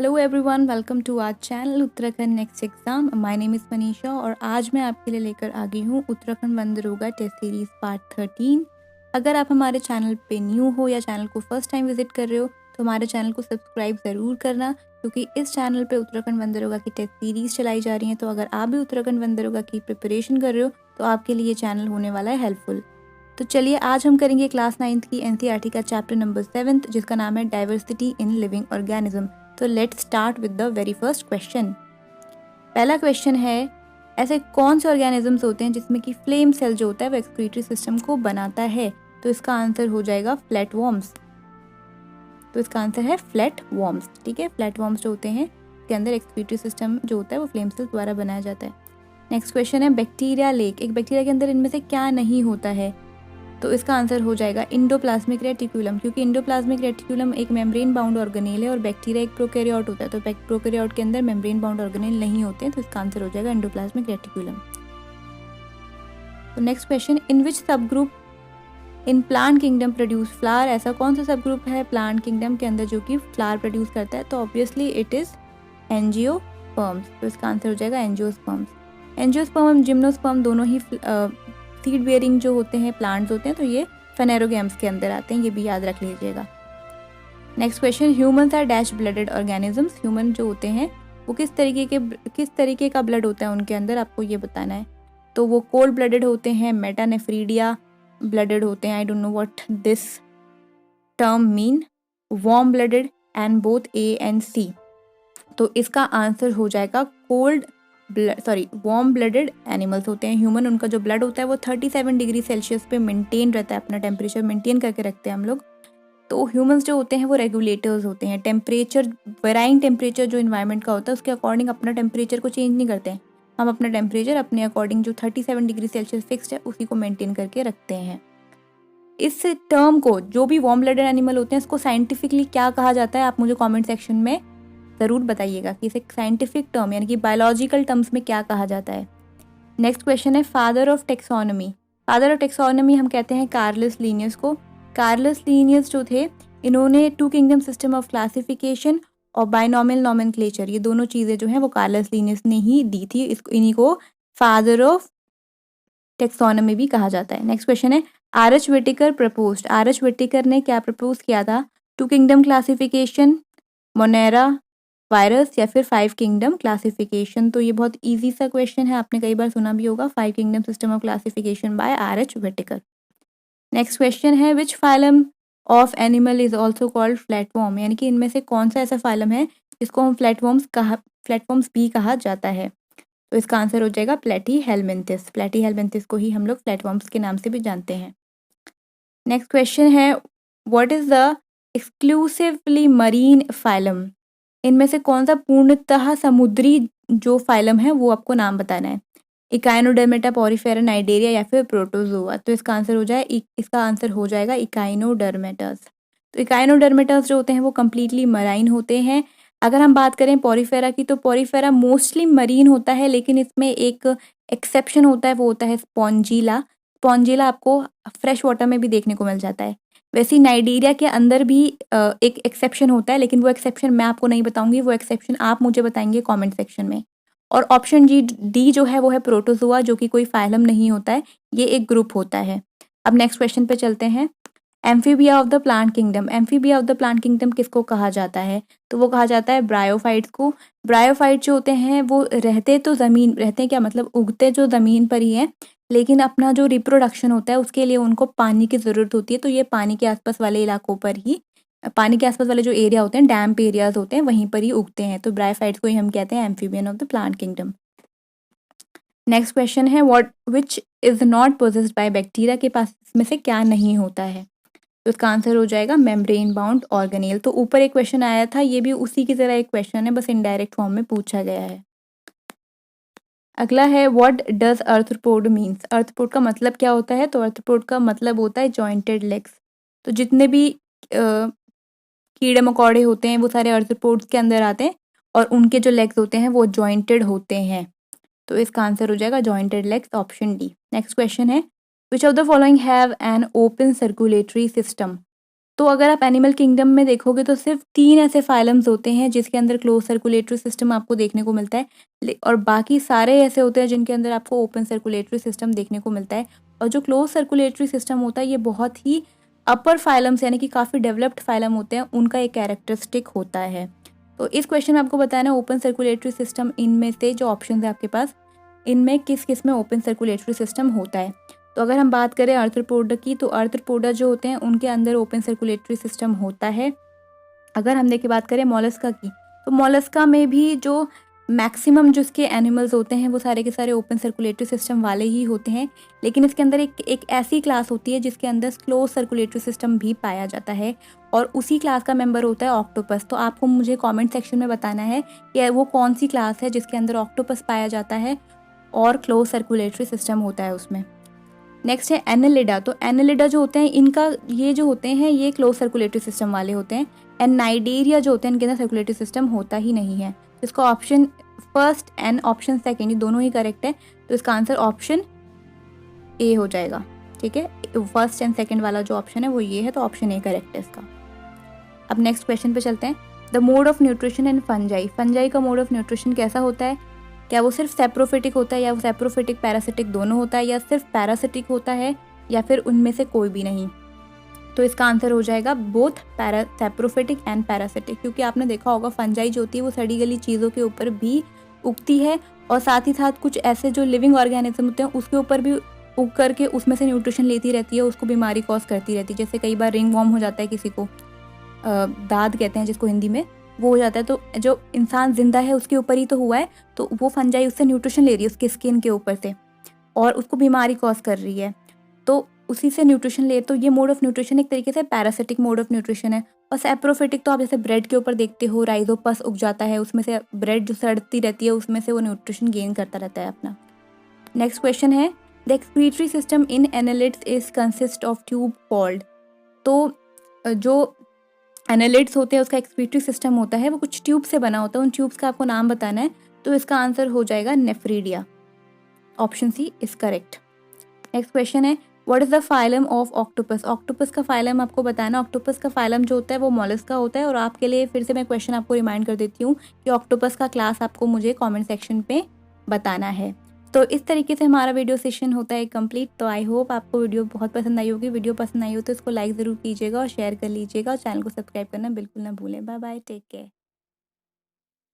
Hello everyone, welcome to our channel Uttarakhand next exam. My name is Manisha और आज मैं आपके लिए लेकर आ गई हूँ उत्तराखंड वन दरोगा टेस्ट सीरीज़ पार्ट 13। अगर आप हमारे चैनल पे न्यू हो या चैनल को फर्स्ट टाइम विजिट कर रहे हो तो हमारे चैनल को सब्सक्राइब ज़रूर करना, क्योंकि इस चैनल पे उत्तराखंड वन दरोगा की टेस्ट सीरीज़ चलाई जा रही हैं। तो अगर आप भी उत्तराखंड वन दरोगा की प्रिपरेशन कर रहे हो तो आपके लिए चैनल होने वाला है हेल्पफुल। तो चलिए आज हम करेंगे क्लास 9th की NCERT का चैप्टर नंबर 7 जिसका नाम है डाइवर्सिटी इन लिविंग ऑर्गेनिज्म। तो let's start with the very first question. पहला क्वेश्चन है, ऐसे कौन से ऑर्गेनिजम्स होते हैं जिसमें कि फ्लेम सेल जो होता है वो एक्सक्रीटरी सिस्टम को बनाता है? तो इसका आंसर हो जाएगा फ्लैट वॉर्म्स। तो इसका आंसर है फ्लैट वॉर्म्स। ठीक है, फ्लैट वॉर्म्स जो होते हैं इसके अंदर एक्सक्रीटरी सिस्टम जो होता है वो फ्लेम सेल द्वारा बनाया जाता है। नेक्स्ट क्वेश्चन है, बैक्टीरिया लेक, एक बैक्टीरिया के अंदर इनमें से क्या नहीं होता है? तो इसका आंसर हो जाएगा इंडोप्लाज्मिक रेटिकुलम, क्योंकि इंडोप्लाज्मिक रेटिकुलम एक मेम्ब्रेन बाउंड ऑर्गेनेल है और बैक्टीरिया एक प्रोकैरियोट होता है। तो प्रोकैरियोट के अंदर मेम्ब्रेन बाउंड ऑर्गेनेल नहीं होते हैं, तो इसका आंसर हो जाएगा इंडोप्लाज्मिक रेटिकुलम। तो नेक्स्ट क्वेश्चन, इन विच सब group in plant kingdom produce flower, ऐसा कौन सा सब ग्रुप है प्लांट किंगडम के अंदर जो कि फ्लावर प्रोड्यूस करता है? तो ऑब्वियसली इट इज एंजियोस्पर्म्स। तो इसका आंसर हो जाएगा एंजियोस्पर्म्स। एंजियोस्पर्म और जिम्नोस्पर्म दोनों ही सीड बेयरिंग जो होते हैं प्लांट्स होते हैं, तो ये फेनेरोगैम्स के अंदर आते हैं, ये भी याद रख लीजिएगा। Next question, humans are dash blooded organisms, human जो होते हैं वो किस तरीके का ब्लड होता है उनके अंदर, आपको ये बताना है। तो वो कोल्ड ब्लडेड होते हैं, मेटानेफ्रीडिया ब्लडेड होते हैं, I don't know what this term mean, warm blooded and both A and C। तो इसका आंसर हो जाएगा वार्म ब्लडेड एनिमल्स होते हैं ह्यूमन। उनका जो ब्लड होता है वो 37 डिग्री सेल्सियस पे मेंटेन रहता है, अपना टेम्परेचर मेंटेन करके रखते हैं हम लोग। तो ह्यूमंस जो होते हैं वो रेगुलेटर्स होते हैं, टेम्परेचर वेराइंग टेम्परेचर जो इन्वायरमेंट का होता है उसके अकॉर्डिंग अपना टेम्परेचर को चेंज नहीं करते हैं। हम अपना टेम्परेचर अपने अकॉर्डिंग जो 37 डिग्री सेल्सियस फिक्स्ड है उसी को मेंटेन करके रखते हैं। इस टर्म को, जो भी वार्म ब्लडेड एनिमल होते हैं, इसको साइंटिफिकली क्या कहा जाता है? आप मुझे कमेंट सेक्शन में ज़रूर बताइएगा कि इसे साइंटिफिक टर्म यानी कि बायोलॉजिकल टर्म्स में क्या कहा जाता है। नेक्स्ट क्वेश्चन है, father of taxonomy. Father of taxonomy हम कहते हैं कार्लस लिनियस को। कार्लस लिनियस जो थे इन्होंने two kingdom system of classification और बाइनॉमियल नॉमेनक्लेचर, ये दोनों चीज़ें जो हैं वो कार्लस लिनियस ने ही दी थी। इन्हीं को फादर ऑफ टेक्सोनॉमी भी कहा जाता है। नेक्स्ट क्वेश्चन है, R H. Whittaker proposed, R H. Whittaker ने क्या प्रपोज किया था? Two kingdom classification, Monera virus या फिर 5 किंगडम क्लासिफिकेशन। तो ये बहुत इजी सा क्वेश्चन है, आपने कई बार सुना भी होगा, 5 kingdom system of classification by R H. Whittaker. Next question है, which phylum of animal is also called flatworm, यानी कि इनमें से कौन सा ऐसा फाइलम है जिसको हम फ्लैटवॉर्म्स भी कहा जाता है? तो इसका आंसर हो जाएगा प्लेटीहेल्मिन्थिस। प्लेटीहेल्मिन्थिस को ही हम लोग फ्लैटवॉर्म्स के नाम से भी जानते हैं। नेक्स्ट क्वेश्चन है, what is the exclusively marine phylum, इनमें से कौन सा पूर्णतः समुद्री जो फाइलम है वो आपको नाम बताना है? इकाइनोडर्मेटा, पॉरीफेरा, नाइडेरिया या फिर प्रोटोजोआ। तो इसका आंसर हो जाएगा इकाइनोडर्मेटास। तो इकाइनोडर्मेटास जो होते हैं वो कम्प्लीटली मराइन होते हैं। अगर हम बात करें पॉरीफेरा की, तो पॉरीफेरा मोस्टली मरीन होता है, लेकिन इसमें एक एक्सेप्शन होता है, वो होता है स्पॉन्जिला। स्पॉन्जिला आपको फ्रेश वाटर में भी देखने को मिल जाता है। वैसे ही नाइजीरिया के अंदर भी एक एक्सेप्शन होता है, लेकिन वो एक्सेप्शन मैं आपको नहीं बताऊंगी, वो एक्सेप्शन आप मुझे बताएंगे कमेंट सेक्शन में। और ऑप्शन डी जो है वो है प्रोटोजोआ, जो कि कोई फाइलम नहीं होता है, ये एक ग्रुप होता है। अब नेक्स्ट क्वेश्चन पे चलते हैं, amphibia of the plant kingdom. Amphibia of the plant kingdom किसको कहा जाता है? तो वो कहा जाता है ब्रायोफाइट्स को। ब्रायोफाइट जो होते हैं वो रहते हैं क्या मतलब उगते जो ज़मीन पर ही हैं, लेकिन अपना जो रिप्रोडक्शन होता है उसके लिए उनको पानी की ज़रूरत होती है। तो ये पानी के आसपास वाले इलाकों पर ही, पानी के आसपास वाले जो एरिया होते हैं, डैम्प एरियाज होते हैं, वहीं पर ही उगते हैं। तो ब्रायोफाइट्स को ही हम कहते हैं amphibian of the plant kingdom. Next question है, which is not possessed by bacteria, के पास इसमें से क्या नहीं होता है? तो इसका आंसर हो जाएगा मेम्ब्रेन बाउंड ऑर्गेनेल। तो ऊपर एक क्वेश्चन आया था, ये भी उसी की तरह एक क्वेश्चन है, बस इनडायरेक्ट फॉर्म में पूछा गया है। अगला है, what does arthropod means, arthropod का मतलब क्या होता है? तो अर्थ्रोपोड का मतलब होता है जॉइंटेड लेग्स। तो जितने भी कीड़े मकोड़े होते हैं वो सारे अर्थ्रोपोड्स के अंदर आते हैं और उनके जो लेग्स होते हैं वो जॉइंटेड होते हैं। तो इसका आंसर हो जाएगा jointed legs, option D. Next question है, which of the following have an open circulatory system. तो अगर आप एनिमल किंगडम में देखोगे तो सिर्फ 3 ऐसे फाइलम्स होते हैं जिसके अंदर क्लोज सर्कुलेटरी सिस्टम आपको देखने को मिलता है, और बाकी सारे ऐसे होते हैं जिनके अंदर आपको ओपन सर्कुलेटरी सिस्टम देखने को मिलता है। और जो क्लोज सर्कुलेटरी सिस्टम होता है ये बहुत ही अपर फाइलम्स यानी कि काफ़ी डेवलप्ड फाइलम होते हैं, उनका एक कैरेक्टरिस्टिक होता है। तो इस क्वेश्चन में आपको बताना है ओपन सर्कुलेटरी सिस्टम इनमें से जो ऑप्शन है आपके पास, इनमें किस किस में ओपन सर्कुलेटरी सिस्टम होता है। तो अगर हम बात करें आर्थ्रोपोडा की, तो आर्थ्रोपोडा जो होते हैं उनके अंदर ओपन सर्कुलेटरी सिस्टम होता है। अगर हम देखिए बात करें मोलस्का की, तो मोलस्का में भी जो मैक्सिमम जो इसके एनिमल्स होते हैं वो सारे के सारे ओपन सर्कुलेटरी सिस्टम वाले ही होते हैं, लेकिन इसके अंदर एक ऐसी क्लास होती है जिसके अंदर क्लोज सर्कुलेटरी सिस्टम भी पाया जाता है, और उसी क्लास का मेंबर होता है ऑक्टोपस। तो आपको मुझे कमेंट सेक्शन में बताना है कि वो कौन सी क्लास है जिसके अंदर ऑक्टोपस पाया जाता है और क्लोज सर्कुलेटरी सिस्टम होता है उसमें। नेक्स्ट है एनालिडा। तो एनालिडा जो होते हैं इनका ये जो होते हैं ये क्लोज सर्कुलेटरी सिस्टम वाले होते हैं, एंड नाइडेरिया जो होते हैं इनके अंदर सर्कुलेटरी सिस्टम होता ही नहीं है। इसका option first and option second दोनों ही करेक्ट है, तो इसका आंसर ऑप्शन ए हो जाएगा। ठीक है, फर्स्ट एंड सेकेंड वाला जो ऑप्शन है वो ये है, तो ऑप्शन ए करेक्ट है इसका। अब नेक्स्ट क्वेश्चन पे चलते हैं। The mode of nutrition in fungi. Fungi का मोड ऑफ न्यूट्रिशन कैसा होता है? क्या वो सिर्फ सेप्रोफिटिक होता है, या वो सेप्रोफिटिक पैरासिटिक दोनों होता है, या सिर्फ पैरासिटिक होता है, या फिर उनमें से कोई भी नहीं? तो इसका आंसर हो जाएगा बोथ सेप्रोफिटिक एंड पैरासिटिक, क्योंकि आपने देखा होगा फंजाई जो होती है वो सड़ी गली चीज़ों के ऊपर भी उगती है, और साथ ही साथ कुछ ऐसे जो लिविंग ऑर्गेनिज्म होते हैं उसके ऊपर भी उग करके उसमें से न्यूट्रिशन लेती रहती है, उसको बीमारी कॉज करती रहती है। जैसे कई बार रिंग वॉर्म हो जाता है किसी को, दाद कहते हैं जिसको हिंदी में, वो हो जाता है, तो जो इंसान जिंदा है उसके ऊपर ही तो हुआ है, तो वो फंजाई उससे न्यूट्रिशन ले रही है उसके स्किन के ऊपर से, और उसको बीमारी कॉज कर रही है, तो उसी से न्यूट्रिशन ले। तो ये मोड ऑफ न्यूट्रिशन एक तरीके से पैरासिटिक मोड ऑफ न्यूट्रिशन है। और सेप्रोफिटिक तो आप जैसे ब्रेड के ऊपर देखते हो, राइजोपस उग जाता है, उसमें से ब्रेड जो सड़ती रहती है उसमें से वो न्यूट्रिशन गेन करता रहता है अपना। नेक्स्ट क्वेश्चन है the excretory system in annelids is consist of tube called. तो जो एनालिड्स होते हैं उसका एक्सक्रीटरी सिस्टम होता है वो कुछ ट्यूब से बना होता है, उन ट्यूब्स का आपको नाम बताना है, तो इसका आंसर हो जाएगा nephridia. Option C is correct. Next question है what is the phylum of octopus. Octopus का फाइलम आपको बताना। ऑक्टोपस का फाइलम जो होता है वो मोलस्का होता है, और आपके लिए फिर से मैं क्वेश्चन आपको रिमाइंड कर देती हूँ कि ऑक्टोपस का क्लास आपको मुझे कमेंट सेक्शन पे बताना है। तो इस तरीके से हमारा वीडियो सेशन होता है कंप्लीट। तो आई होप आपको वीडियो बहुत पसंद आई होगी। वीडियो पसंद आई हो तो इसको लाइक ज़रूर कीजिएगा और शेयर कर लीजिएगा, और चैनल को सब्सक्राइब करना बिल्कुल ना भूलें। Bye bye, take care.